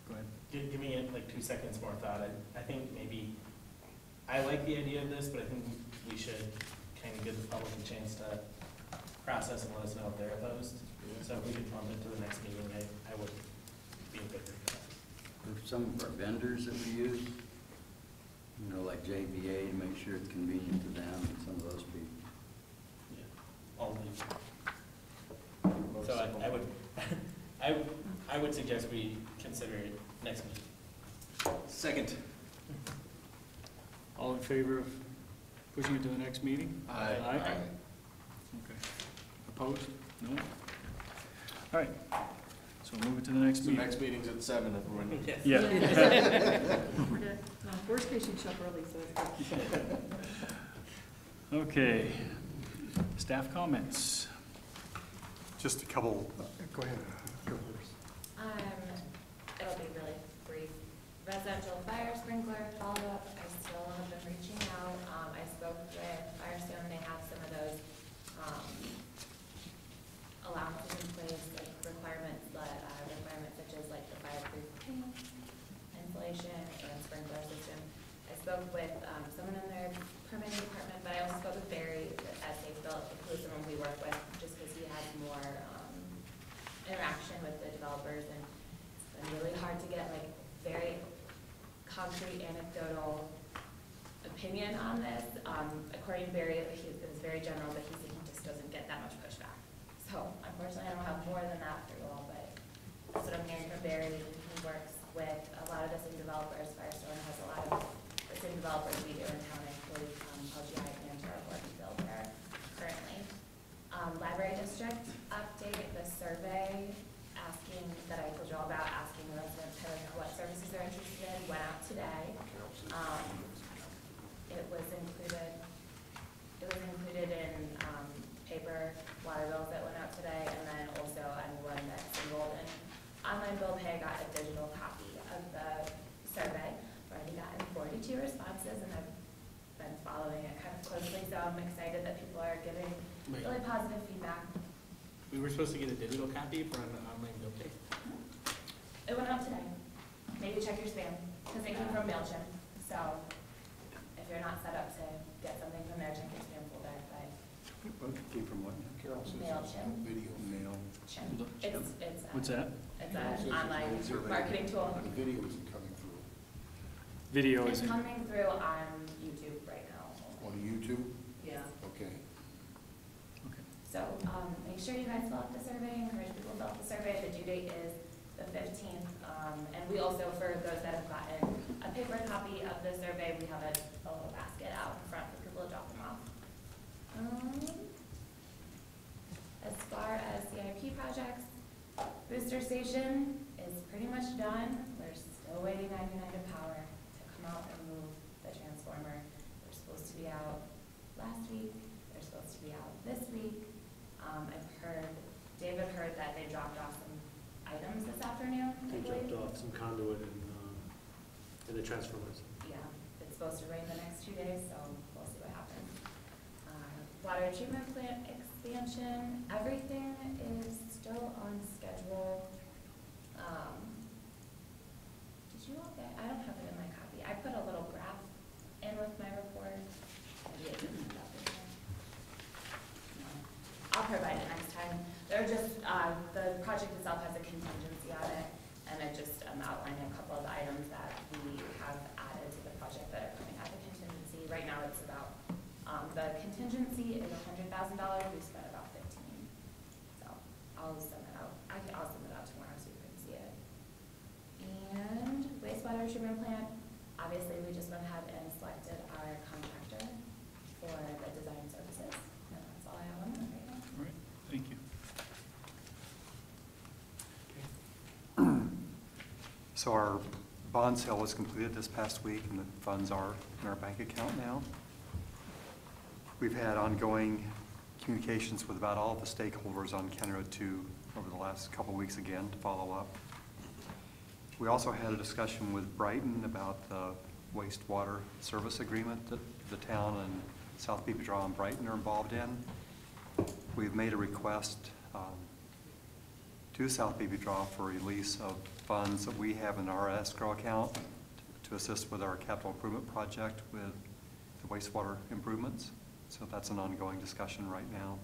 go ahead. give me like 2 seconds more thought. I think maybe, I like the idea of this, but I think we should kind of give the public a chance to process and let us know if they're opposed. So if we could bump it to the next meeting, I would be in favor of that. For some of our vendors that we use, you know, like JVA, to make sure it's convenient to them and some of those people. Yeah, only. So I would suggest we consider it next meeting. Second. All in favor of pushing it to the next meeting? Aye. Okay. Opposed? No? All right, so we'll move it to the next So meeting. next meeting's at 7, everyone. Yes. Yeah. We're good. Worst case, you'd show up early, so it's good. Okay, staff comments. Just a couple, go ahead. Go first. It'll be really brief. Residential fire sprinkler follow-up, I still have been reaching out. I spoke with Firestone, they have some of those, allowances in place, like requirements such as like the fireproof paint, insulation, and sprinkler system. I spoke with, someone in their permitting department, but I also spoke with Barry at Safe Built, who's someone we work with, just because he has more, interaction with the developers, and it's been really hard to get like very concrete anecdotal opinion on this. According to Barry, it was very general, but he said he just doesn't get that much pushback. So unfortunately, I don't have more than that for you all, but that's what I'm hearing from Barry. He works with a lot of the same developers. Firestone has a lot of the same developers we do in town, including LGI and Terraform build there currently. Library district update, the survey asking, that I told you all about, asking residents what services they're interested in, went out today. It was included in, paper water bills that went out today, and then also anyone that's enrolled in online bill pay got a digital copy of the survey. I've already gotten 42 responses, and I've been following it kind of closely, so I'm excited that people are giving really positive feedback. We were supposed to get a digital copy for an online bill pay. It went out today. Maybe check your spam, because it came from MailChimp. So if you're not set up to get something from there, check your spam folder. But Came from what? Carol says it's MailChimp. no video. Mail. It's What's that? It's Carol says an it's online no video. marketing tool. The video isn't coming through. Video It's is in, coming through on YouTube right now. On YouTube? Yeah. Okay. okay. So make sure you guys fill out the survey, encourage people to fill out the survey. The due date is the 15th. And we also, for those that have gotten a paper copy of the survey, we have a little basket out in front for people to drop them off. As far as CIP projects, booster station is pretty much done. We're still waiting on United Power to come out and move the transformer. They're supposed to be out last week. They're supposed to be out this week. David heard that they dropped off some items this afternoon, I They believe. dropped off some conduit and the transformers. Yeah, it's supposed to rain the next 2 days, so we'll see what happens. Water treatment plant expansion, everything is still on schedule. Did you all get, I don't have it in my copy. I put a little graph in with my report. Maybe it didn't end up in there. No. I'll provide it next time. They're just, the project itself has a contingency on it, and I just outlined a couple of the items that we have added to the project that are coming out of the contingency. Right now, it's about, the contingency is $100,000. We spent about 15. So I'll send it out. I'll send it out tomorrow so you can see it. And wastewater treatment plant, obviously, we just went ahead and selected our contractor for the design services. And that's all I have on that right now. All right, thank you. So our Bond sale was completed this past week, and the funds are in our bank account now. We've had ongoing communications with about all of the stakeholders on County Road 2 over the last couple of weeks again to follow up. We also had a discussion with Brighton about the wastewater service agreement that the town and South Peepy Draw and Brighton are involved in. We've made a request to South Peepy Draw for release of funds that we have in our escrow account to assist with our capital improvement project with the wastewater improvements. So that's an ongoing discussion right now.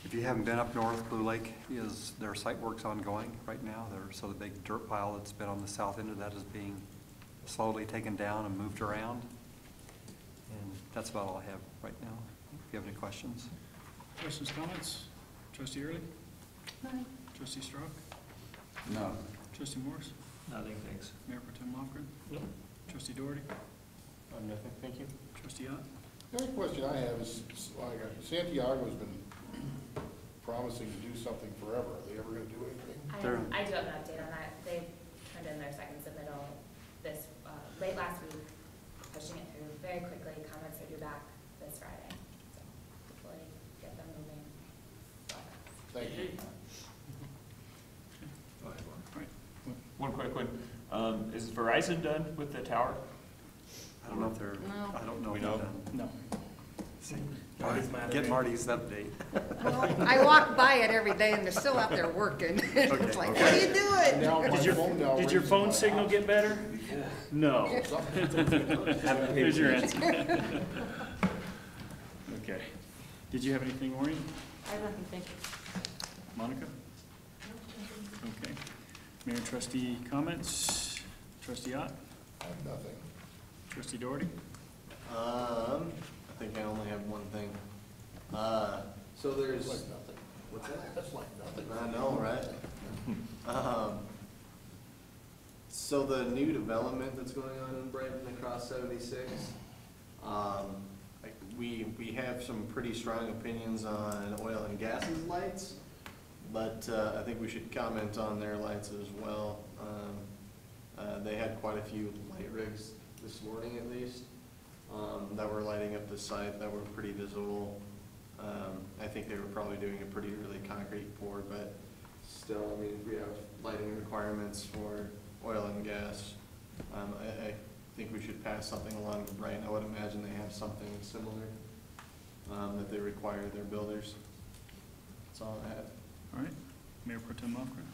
If you haven't been up north, Blue Lake is, their site work's ongoing right now. So the big dirt pile that's been on the south end of that is being slowly taken down and moved around. And that's about all I have right now. If you have any questions. Questions, comments? Trustee Early? Aye. Trustee Strunk? No. Trustee Morris? Nothing, thanks. Mayor Pro Tem Lofgren? Nope. Trustee Doherty? Nothing, thank you. Trustee Ott? The only question I have is, like, Santiago's been promising to do something forever. Are they ever gonna do anything? I do have an update on that. They turned in their second submittal this, late last week, pushing it through very quickly. Comments are due back this Friday. So hopefully get them moving. Thank you. Go ahead, Warren. All right. One quick one. Is Verizon done with the tower? I don't know if they're, No. I don't know. We if they're know. done. No. Marty's mad at Get me. Marty's update. I walk by it every day and they're still out there working. It's like, what are you doing? Now, my Did your, phone now did your rings in phone my signal house. get better? No. Here's your answer. Okay. Did you have anything, Maureen? I don't think. Monica? Okay. Mayor and trustee comments? Trustee Ott? I have nothing. Trustee Doherty? I think I only have one thing. So That's there's, like nothing. what's that? That's like nothing. I know, right? So the new development that's going on in Brighton across 76, we have some pretty strong opinions on oil and gas's lights, but I think we should comment on their lights as well. They had quite a few light rigs this morning at least, that were lighting up the site that were pretty visible. I think they were probably doing a pretty early concrete pour, but still, I mean, if we have lighting requirements for oil and gas, I think we should pass something along to Brighton. I would imagine they have something similar, that they require their builders. That's all I have. All right. Mayor Pro Tem Lofgren?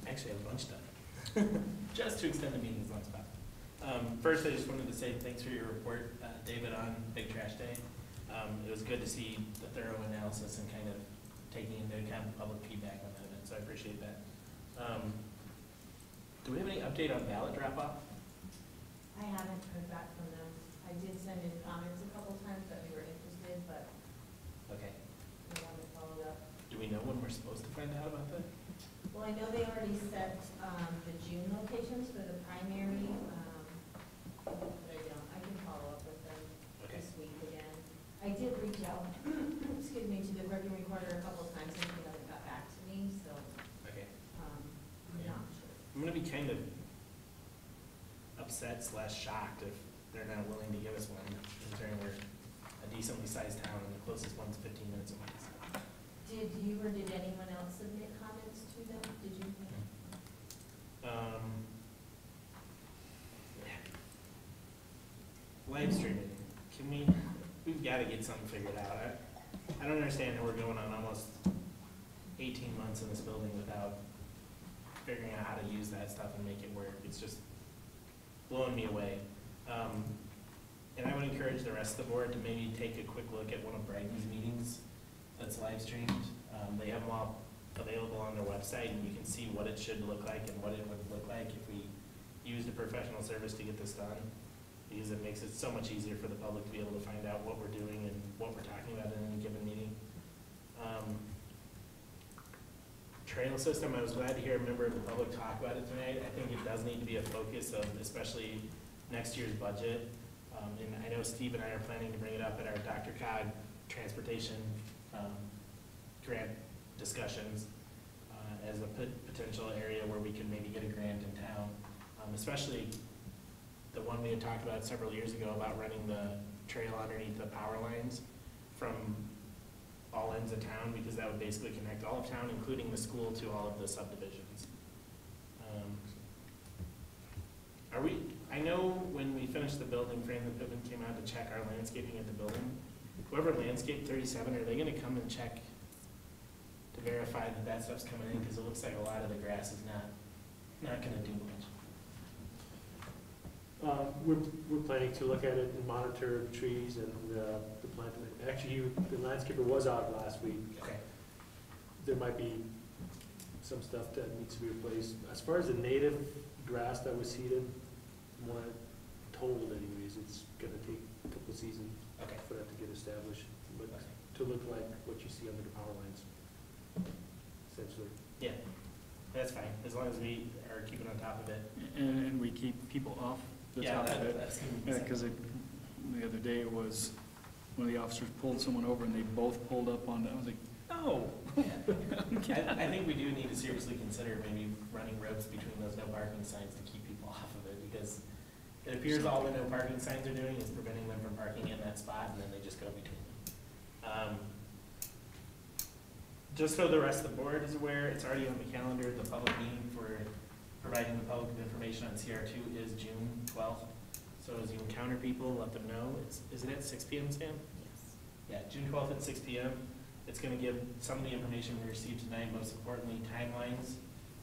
Actually, I have lunch done, just to extend the meeting as long as possible. First, I just wanted to say thanks for your report, David, on Big Trash Day. It was good to see the thorough analysis and kind of taking into account the public feedback on that event, so I appreciate that. Do we have any update on ballot drop-off? I haven't heard back from them. I did send in comments a couple times that we were interested, but Okay. we haven't followed up. Do we know when we're supposed to find out about that? Well, I know they already set, the June locations for the primary, but I can follow up with them Okay. this week again. I did reach out, excuse me, to the working recorder a couple times, and he hasn't got back to me, so, Okay. I'm not sure. I'm gonna be kind of upset / shocked if they're not willing to give us one, considering we're a decently sized town and the closest one's 15 minutes away. So. Did you or did anyone else submit comments to them? Did you? Live streaming, we've got to get something figured out. I don't understand how we're going on almost 18 months in this building without figuring out how to use that stuff and make it work. It's just blowing me away. And I would encourage the rest of the board to maybe take a quick look at one of Brighton's meetings that's live streamed. They have them all available on their website, and you can see what it should look like and what it would look like if we used a professional service to get this done, because it makes it so much easier for the public to be able to find out what we're doing and what we're talking about in any given meeting. Trail system, I was glad to hear a member of the public talk about it tonight. I think it does need to be a focus of especially next year's budget. And I know Steve and I are planning to bring it up at our Dr. Cog transportation grant discussions. potential area where we could maybe get a grant in town, especially the one we had talked about several years ago about running the trail underneath the power lines from all ends of town, because that would basically connect all of town, including the school, to all of the subdivisions. I know when we finished the building, Franklin Pittman came out to check our landscaping at the building. Whoever landscaped 37, are they gonna come and check to verify that that stuff's coming in? Because it looks like a lot of the grass is not gonna do much. We're planning to look at it and monitor the trees and the plant. Actually, the landscaper was out last week. Okay. There might be some stuff that needs to be replaced. As far as the native grass that was seeded, from what I'm told anyways, it's gonna take a couple seasons Okay. for that to get established, but Okay. to look like what you see under the power lines, essentially. Yeah, that's fine, as long as we are keeping on top of it. And we keep people off the Yeah, top of it. that's gonna be. Yeah, because the other day it was, one of the officers pulled someone over and they both pulled up on, I was like, no. I think we do need to seriously consider maybe running ropes between those no parking signs to keep people off of it, because it appears all the no parking signs are doing is preventing them from parking in that spot, and then they just go between them. Just so the rest of the board is aware, it's already on the calendar, the public meeting for providing the public with information on CR2 is June 12th. So as you encounter people, let them know. Is it at 6 p.m., Sam? Yes. Yeah, June 12th at 6 p.m. It's going to give some of the information we received tonight, most importantly, timelines,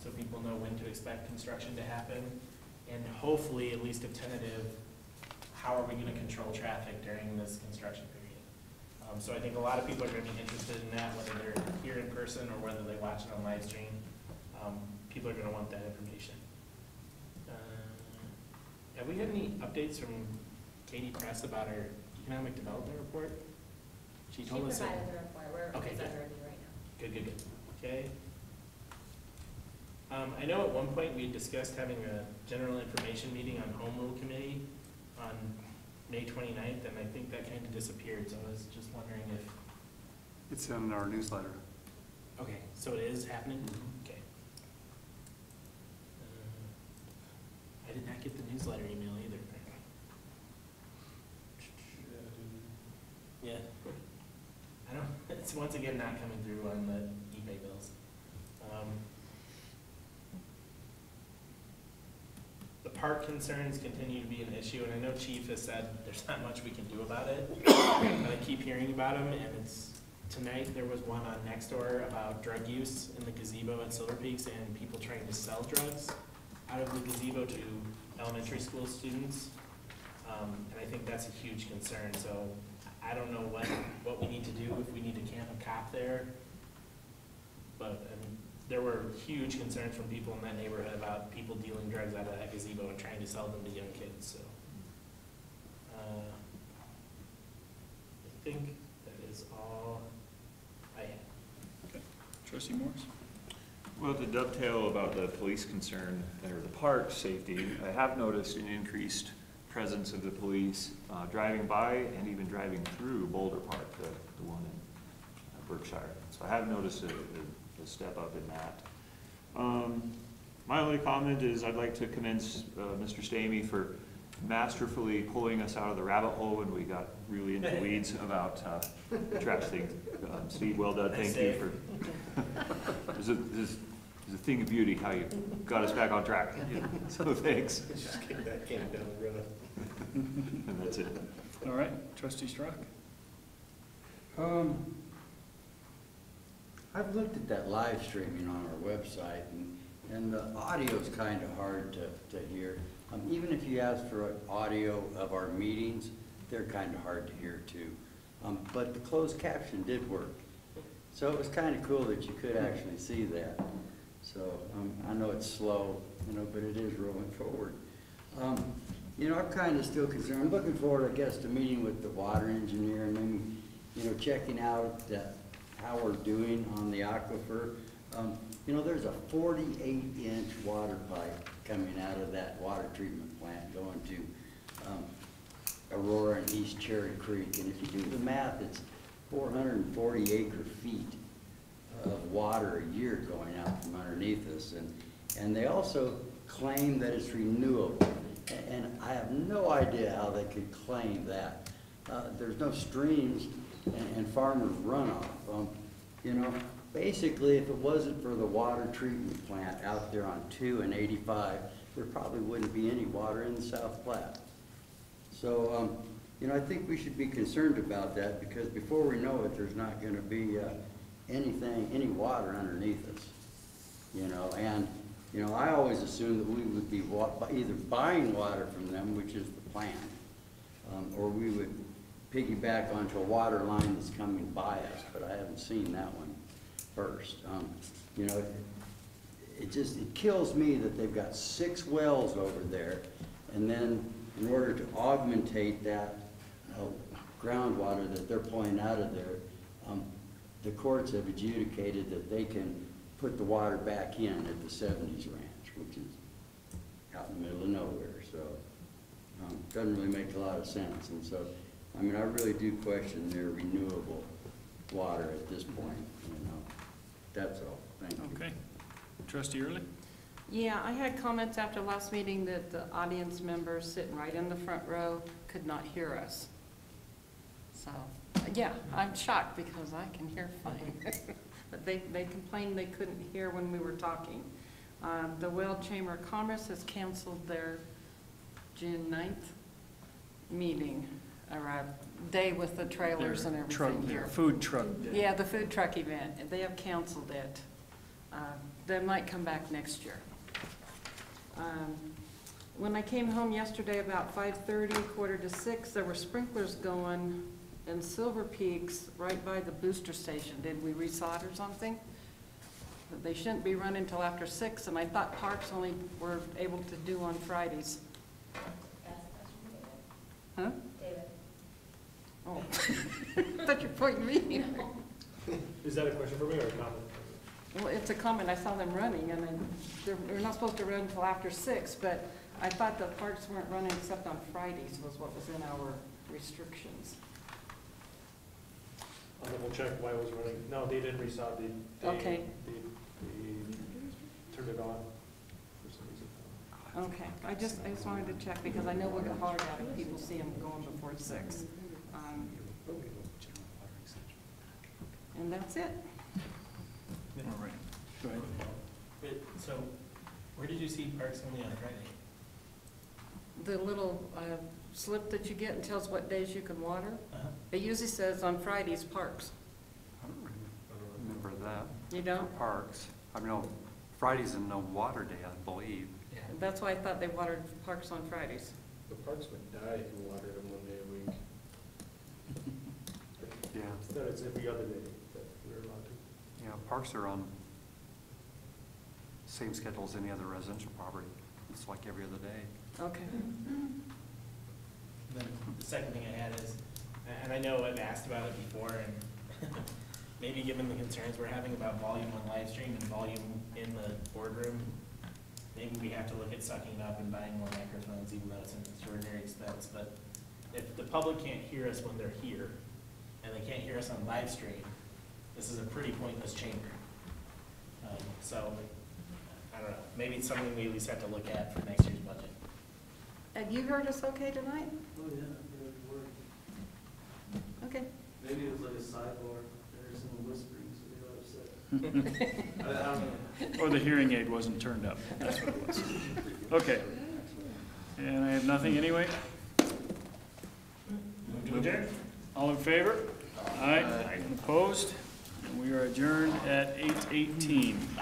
so people know when to expect construction to happen, and hopefully, at least a tentative, how are we going to control traffic during this construction period? So I think a lot of people are going to be interested in that, whether they're here in person or whether they watch it on live stream. People are going to want that information. Have we had any updates from Katie Press about our economic development report? She told us. She provided the report, we're Okay, it's good. under review right now. Good. Okay. I know at one point we discussed having a general information meeting on home rule committee on May 29th, and I think that kind of disappeared, so I was just wondering if. It's in our newsletter. Okay, so it is happening? Okay. I did not get the newsletter email either. Yeah. I don't, it's once again not coming through on the eBay bills. The park concerns continue to be an issue, and I know Chief has said there's not much we can do about it. But I keep hearing about them, and tonight there was one on Nextdoor about drug use in the gazebo at Silver Peaks and people trying to sell drugs out of the gazebo to elementary school students. And I think that's a huge concern, so I don't know what we need to do, if we need to camp a cop there. But there were huge concerns from people in that neighborhood about people dealing drugs out of that gazebo and trying to sell them to young kids, so. I think that is all I have. Okay. Trustee Morris? Well, to dovetail about the police concern, or the park safety, I have noticed an increased presence of the police driving by and even driving through Boulder Park, the one in Berkshire. So I have noticed a step up in that. My only comment is I'd like to commend Mr. Stamey for masterfully pulling us out of the rabbit hole when we got really into the weeds about the trash thing. Steve, well done, thank you for, there's a thing of beauty how you got us back on track. So thanks. Just kick that can down the road. And that's it. All right, Trustee Strock? I've looked at that live streaming on our website, and the audio's kind of hard to hear. Even if you ask for audio of our meetings, they're kind of hard to hear too. But the closed caption did work. So it was kind of cool that you could actually see that. So I know it's slow, but it is rolling forward. I'm kind of still concerned. I'm looking forward, I guess, to meeting with the water engineer and maybe, checking out how we're doing on the aquifer. There's a 48-inch water pipe coming out of that water treatment plant going to Aurora and East Cherry Creek. And if you do the math, it's 440 acre-feet of water a year going out from underneath this. And they also claim that it's renewable. And I have no idea how they could claim that. There's no streams and farmers runoff. You know, basically, if it wasn't for the water treatment plant out there on 2 and 85, there probably wouldn't be any water in the South Platte. So, you know, I think we should be concerned about that, because before we know it, there's not gonna be any water underneath us. You know, and, you know, I always assumed that we would be either buying water from them, which is the plan, or we would piggyback onto a water line that's coming by us, but I haven't seen that one first. You know, it kills me that they've got 6 wells over there, and then in order to augmentate that groundwater that they're pulling out of there, the courts have adjudicated that they can put the water back in at the 70s Ranch, which is out in the middle of nowhere, so doesn't really make a lot of sense. And so, I mean, I really do question their renewable water at this point, you know. That's all. Thank you. Okay. Trustee Early? Yeah, I had comments after last meeting that the audience members sitting right in the front row could not hear us. So, yeah, I'm shocked because I can hear fine. But they complained they couldn't hear when we were talking. The Weld Chamber of Commerce has canceled their June 9th meeting, or day with the trailers and everything Their here. food truck day. Yeah, the food truck event. They have canceled it. They might come back next year. When I came home yesterday about 5:30, 5:45, there were sprinklers going in Silver Peaks right by the booster station. Did we resolder something? But they shouldn't be running until after 6, and I thought parks only were able to do on Fridays. Huh? David. Oh. I thought you were pointing me. Is that a question for me or a comment? Well, it's a comment. I saw them running, and they're not supposed to run until after 6, but I thought the parks weren't running except on Fridays was what was in our restrictions. I'll double check why it was running. No, they didn't resod. Okay. They turned it on for some reason. Okay, I just wanted to check because I know we'll get hard at it. People see them going before 6. And that's it. All right. Go ahead. So, where did you see parks only on Friday? The little slip that you get and tells what days you can water, Uh-huh. it usually says on Fridays, parks. I don't remember that. You don't? Parks. I mean, no, Friday's a no water day, I believe. That's why I thought they watered parks on Fridays. The parks would die if you watered them 1 day a week. Yeah. Instead, it's every other day that we're allowed to. Yeah, parks are on same schedule as any other residential property. It's like every other day. Okay. Then the second thing I had is, and I know I've asked about it before, and maybe given the concerns we're having about volume on live stream and volume in the boardroom, maybe we have to look at sucking it up and buying more microphones, even though it's an extraordinary expense. But if the public can't hear us when they're here, and they can't hear us on live stream, this is a pretty pointless chamber. So, I don't know, maybe it's something we at least have to look at for next year's budget. Have you heard us okay tonight? Oh, yeah, good work. Okay. Maybe it was like a sidebar, there's some whispering, so they got upset. I don't know. Or the hearing aid wasn't turned up. That's what it was. Okay. And I have nothing anyway. Move to adjourn? All in favor? Aye. Opposed? And we are adjourned at 8:18.